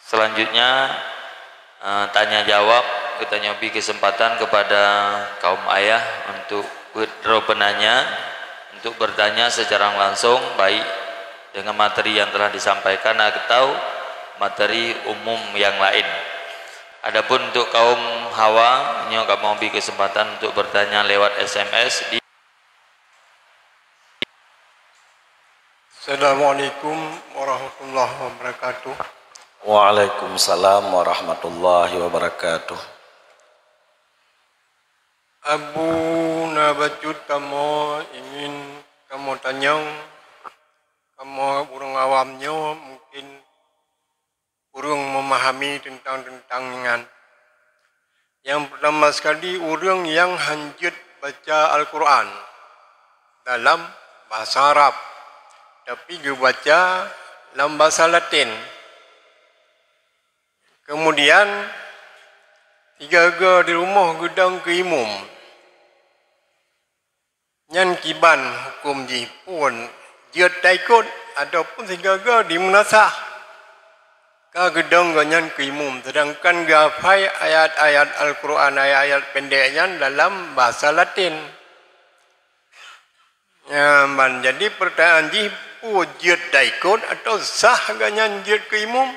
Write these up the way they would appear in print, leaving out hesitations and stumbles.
Selanjutnya tanya jawab, kita nyobi kesempatan kepada kaum ayah untuk penanya untuk bertanya secara langsung, baik dengan materi yang telah disampaikan atau materi umum yang lain. Adapun untuk kaum hawa, nyoba mau beri kesempatan untuk bertanya lewat SMS di. Assalamualaikum warahmatullahi wabarakatuh. Waalaikumsalam warahmatullahi wabarakatuh. Abu Nabacut, kamu ingin kamu tanya, kamu orang awamnya mungkin kurang memahami tentang dengan. Yang pertama sekali, orang yang hanjut baca Al-Quran dalam bahasa Arab, tapi dia baca dalam bahasa Latin. Kemudian tiga di rumah gedang ke imum. Nyan kiban hukum jipun jiat daikut ataupun tiga di munasah. Ka gedang nyan ke imum. Sedangkan gafai ayat-ayat Al-Quran, ayat-ayat pendeknya dalam bahasa Latin. Ya, jadi pertanyaan jipun jiat daikut atau sah ganyan jiat ke imum?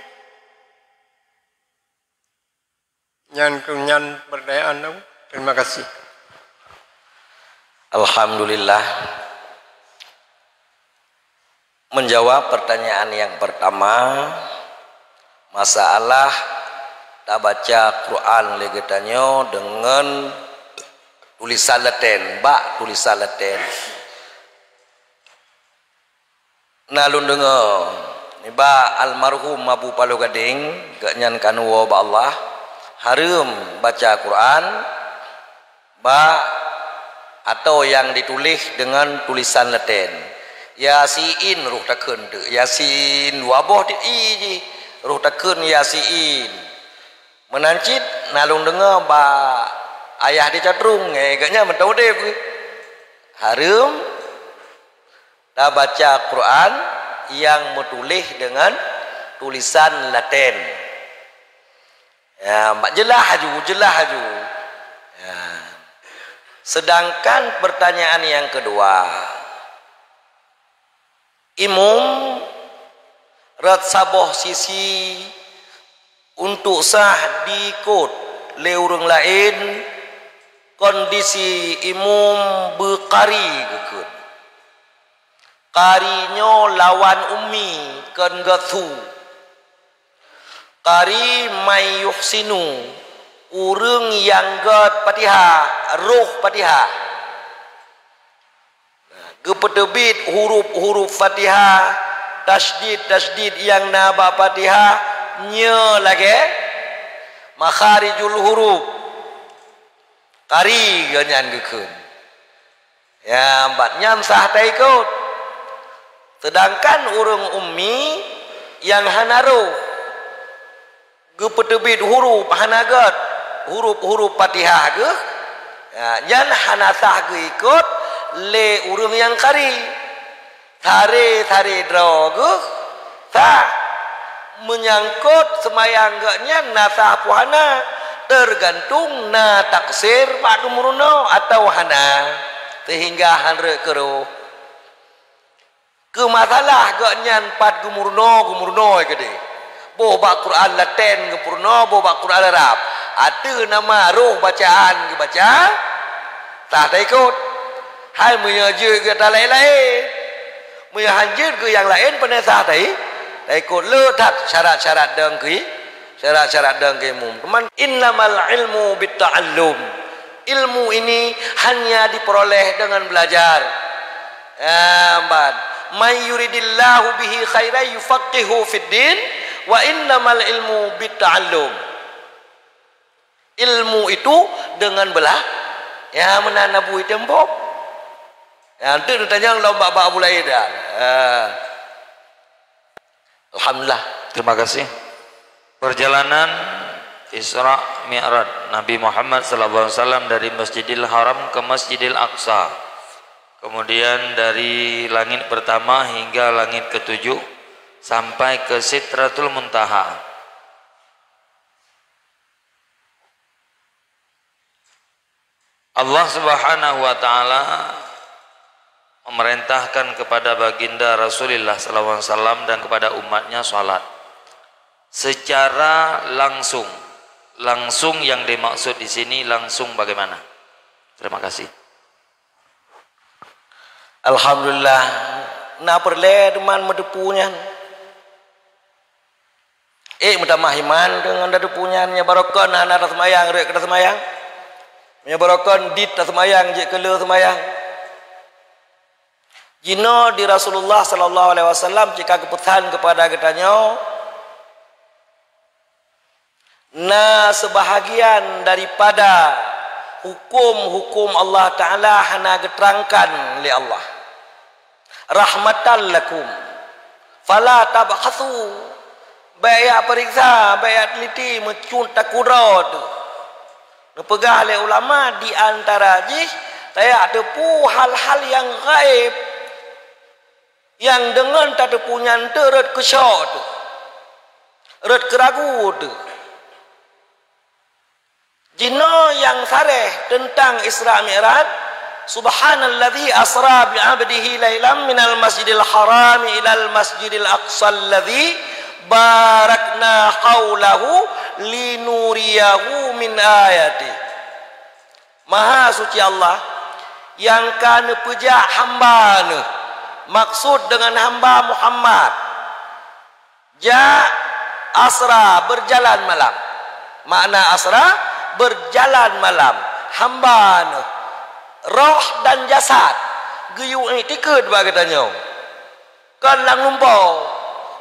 Nyan pertanyaan. Terima kasih. Alhamdulillah. Menjawab pertanyaan yang pertama, masalah tak baca Quran legetanyo dengan tulisan Latin, tulisan Latin. Nalun dengar ni almarhum Abu Palu Gading ganyan kanwa ba Allah harum baca Quran atau yang ditulis dengan tulisan Latin. Yasin ruh takun tu. Yasin wabah di ruh takun Yasin. Menancit nalung dengar ayah di catrung agaknya mentau deh. Harum dah baca Quran yang menulis dengan tulisan Latin. Ya, jelas haju. Ya. Sedangkan pertanyaan yang kedua, imum rat saboh sisi untuk sah diikut le orang lain, kondisi imum berkari gekut. Karinyo lawan ummi kan gathu. Kari may yuhsinu, urang yang gat Fatihah, roh Fatihah. Gepetebit huruf-huruf Fatihah, tasdid yang naba Fatihah, nya lagi makharijul huruf. Kari ganyan gekeun. Ya, batnya sah taikut. Sedangkan urang ummi yang hanaruh gepetebit huruf hanagat huruf Fatihah ge jan hanasah ge ikut le urang yang kari tare dro ge sah menyangkut semayang ge nya nasah puhana tergantung na taksir pak gumurno atau hana sehingga hanre keruh ke masalah ge nyan pat gumurno gede. Boba Quran Latin gepurno, boba Quran Arab. Ada nama roh bacaan dibaca, tak ikut. Hai menyajir ke tak lain-lain. Menyanjir ke yang lain pernah sah tak ikut. Letak syarat-syarat dengki. Syarat-syarat dengki mum. Teman, innamal ilmu bitta'allum. Ilmu ini hanya diperoleh dengan belajar. May yuridillahu bihi khairan yufaqihu fid din. Wa innamal ilmu bitta'allum. Ilmu itu dengan belah ya menanabui tembok. Ya nanti ditanya lomba Abu Laidan. Alhamdulillah. Terima kasih. Perjalanan Isra Mi'raj Nabi Muhammad SAW dari Masjidil Haram ke Masjidil Aqsa. Kemudian dari langit pertama hingga langit ketujuh sampai ke Sidratul Muntaha. Allah Subhanahu wa taala memerintahkan kepada baginda Rasulullah SAW dan kepada umatnya salat secara langsung. Langsung yang dimaksud di sini langsung bagaimana? Terima kasih. Alhamdulillah, na perle teman medepunya. Minta mahiman dengan dedepunya nya barokon anak semayang rek kada semayang. Nya barokon dit semayang je kele semayang. Jino di Rasulullah sallallahu alaihi wasallam jika keputusan kepada katanya na sebahagian daripada hukum-hukum Allah Ta'ala hana geterangkan oleh Allah rahmatan lakum fala tabkhasu bayak periksa bayak teliti mencun takurot nepegah oleh ulama di antara jih tayak tepu hal-hal yang gaib yang dengan tak tepunya teret kesyok tu ret keragu tu jino yang sareh tentang Isra Mi'raj subhanalladzi asra bi 'abdihi lailan minal masjidil haram ilal masjidil aqsa alladzi barakna haulahu linuriyahu min ayati. Maha suci Allah yang kana pejak hamba ne. Maksud dengan hamba Muhammad ja asra berjalan malam. Makna asra berjalan malam. Hamba ne roh dan jasad geyu tiked bagatanya. Kan lang numpau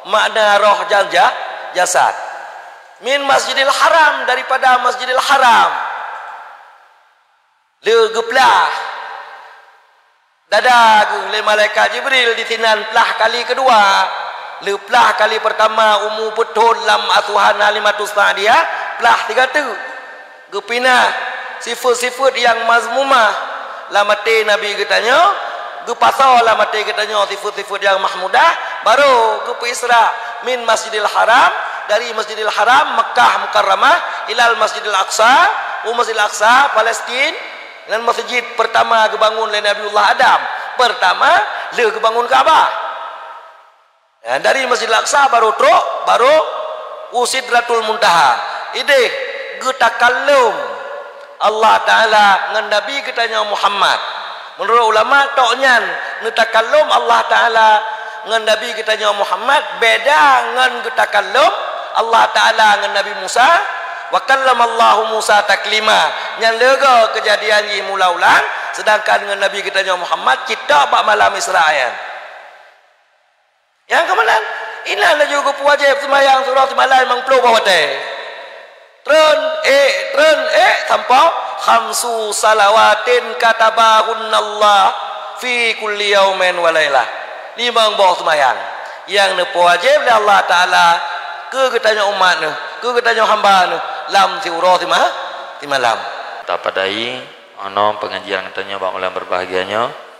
makna roh dan jasad. Min Masjidil Haram daripada Masjidil Haram. Le geplah dada oleh malaikat Jibril ditinan pelah kali kedua. Le pelah kali pertama umu betul lam asuhan halimatus sa'diyah pelah tiga tu. Gepina sifat-sifat yang mazmumah lamate Nabi katanya gepasal lamate katanya sifat-sifat yang mahmudah baru gepe Isra min Masjidil Haram dari Masjidil Haram Mekah Mukarramah ilal Masjidil Aqsa Masjidil Aqsa Palestin dan masjid pertama kebangun oleh Nabiullah Adam pertama le kebangun Kaabah ya, dari Masjidil Aqsa baru Sidratul Muntaha ide getakallum Allah Ta'ala dengan Nabi katanya Muhammad menurut ulama toknyan netakallum Allah Ta'ala dengan Nabi katanya Muhammad beda dengan getakallum Allah Ta'ala dengan Nabi Musa wa kallamallahu Musa taklima yang lega kejadian ini mula-ulang sedangkan dengan Nabi katanya Muhammad kita bak malam Israel yang kemudian inilah juga wajib semayang surah semalam memang perlu bawa teh tren tanpa khamsu salawatin katabahunallah fi kulli yaumin wa lailah 5 bawah semayang yang ne wajib oleh Allah Ta'ala ke katanya umat ne ke katanya hamba ne lam surah di malam Tapadai ono pengajian katanya Bang Ulam berbahagianya